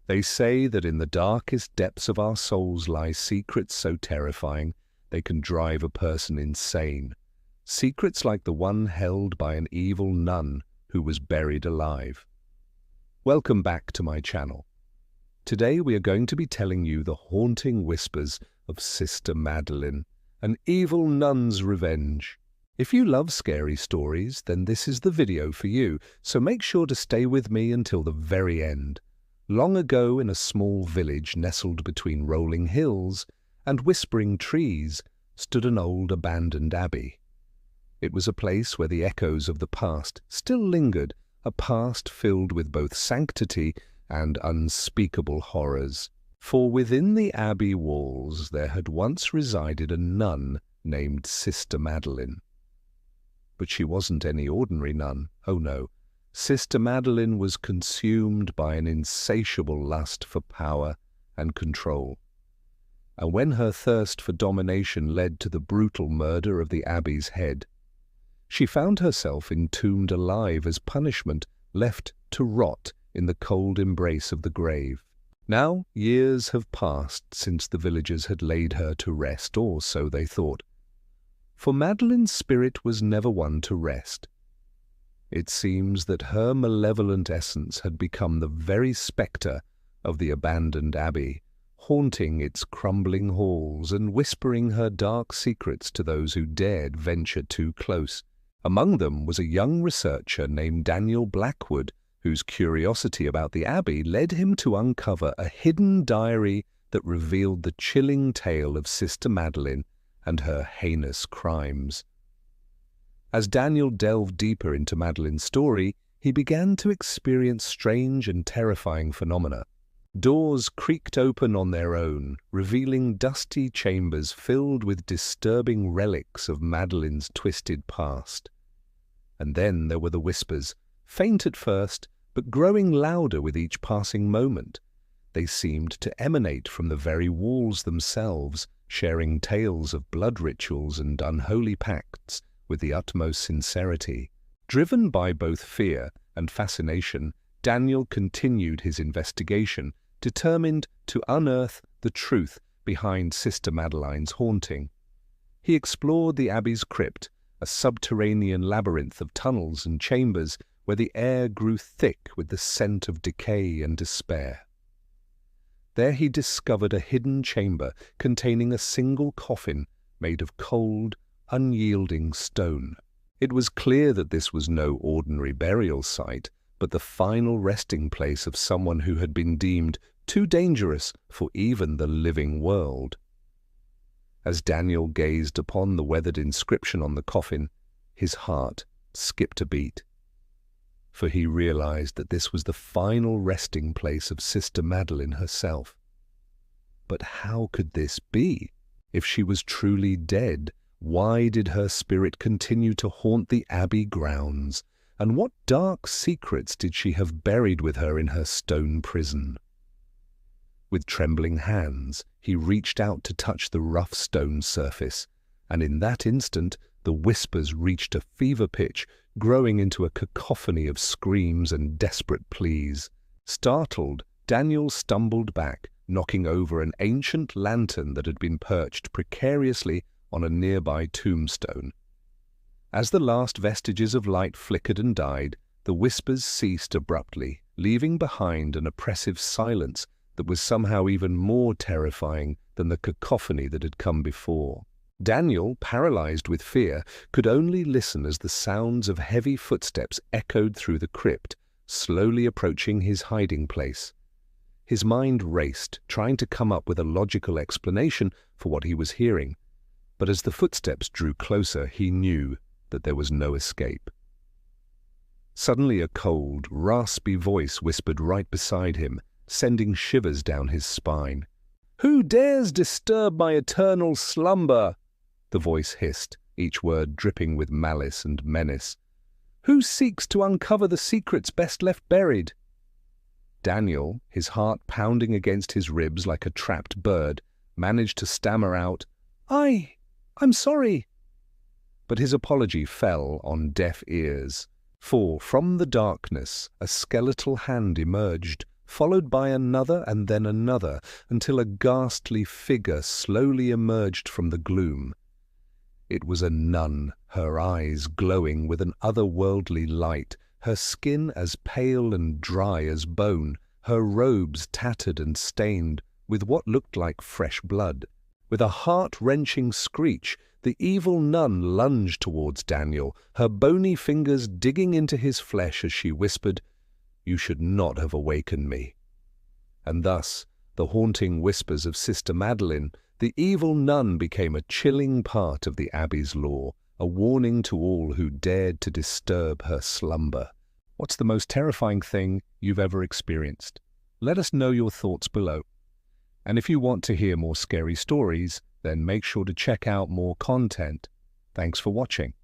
They say that in the darkest depths of our souls lie secrets so terrifying they can drive a person insane. Secrets like the one held by an evil nun who was buried alive. Welcome back to my channel. Today we are going to be telling you the haunting whispers of Sister Madeline, an evil nun's revenge. If you love scary stories, then this is the video for you, so make sure to stay with me until the very end. Long ago, in a small village nestled between rolling hills and whispering trees, stood an old abandoned abbey. It was a place where the echoes of the past still lingered, a past filled with both sanctity and unspeakable horrors. For within the abbey walls there had once resided a nun named Sister Madeline. But she wasn't any ordinary nun, oh no. Sister Madeline was consumed by an insatiable lust for power and control. And when her thirst for domination led to the brutal murder of the abbey's head, she found herself entombed alive as punishment, left to rot in the cold embrace of the grave. Now years have passed since the villagers had laid her to rest, or so they thought. For Madeline's spirit was never one to rest. It seems that her malevolent essence had become the very spectre of the abandoned abbey, haunting its crumbling halls and whispering her dark secrets to those who dared venture too close. Among them was a young researcher named Daniel Blackwood, whose curiosity about the abbey led him to uncover a hidden diary that revealed the chilling tale of Sister Madeline and her heinous crimes. As Daniel delved deeper into Madeline's story, he began to experience strange and terrifying phenomena. Doors creaked open on their own, revealing dusty chambers filled with disturbing relics of Madeline's twisted past. And then there were the whispers, faint at first, but growing louder with each passing moment. They seemed to emanate from the very walls themselves, sharing tales of blood rituals and unholy pacts with the utmost sincerity. Driven by both fear and fascination, Daniel continued his investigation, determined to unearth the truth behind Sister Madeline's haunting. He explored the abbey's crypt, a subterranean labyrinth of tunnels and chambers where the air grew thick with the scent of decay and despair. There he discovered a hidden chamber containing a single coffin made of cold, unyielding stone. It was clear that this was no ordinary burial site, but the final resting place of someone who had been deemed too dangerous for even the living world. As Daniel gazed upon the weathered inscription on the coffin, his heart skipped a beat, for he realized that this was the final resting place of Sister Madeline herself. But how could this be? If she was truly dead, why did her spirit continue to haunt the abbey grounds? And what dark secrets did she have buried with her in her stone prison? With trembling hands, he reached out to touch the rough stone surface, and in that instant the whispers reached a fever pitch, growing into a cacophony of screams and desperate pleas. Startled, Daniel stumbled back, knocking over an ancient lantern that had been perched precariously on a nearby tombstone. As the last vestiges of light flickered and died, the whispers ceased abruptly, leaving behind an oppressive silence that was somehow even more terrifying than the cacophony that had come before. Daniel, paralyzed with fear, could only listen as the sounds of heavy footsteps echoed through the crypt, slowly approaching his hiding place. His mind raced, trying to come up with a logical explanation for what he was hearing. But as the footsteps drew closer, he knew that there was no escape. Suddenly a cold, raspy voice whispered right beside him, sending shivers down his spine. "Who dares disturb my eternal slumber?" the voice hissed, each word dripping with malice and menace. "Who seeks to uncover the secrets best left buried?" Daniel, his heart pounding against his ribs like a trapped bird, managed to stammer out, I'm sorry." But his apology fell on deaf ears, for from the darkness a skeletal hand emerged, followed by another and then another, until a ghastly figure slowly emerged from the gloom. It was a nun, her eyes glowing with an otherworldly light, her skin as pale and dry as bone, her robes tattered and stained with what looked like fresh blood. With a heart-wrenching screech, the evil nun lunged towards Daniel, her bony fingers digging into his flesh as she whispered, "You should not have awakened me." And thus, the haunting whispers of Sister Madeline, the evil nun became a chilling part of the Abbey's lore, a warning to all who dared to disturb her slumber. What's the most terrifying thing you've ever experienced? Let us know your thoughts below. And if you want to hear more scary stories, then make sure to check out more content. Thanks for watching.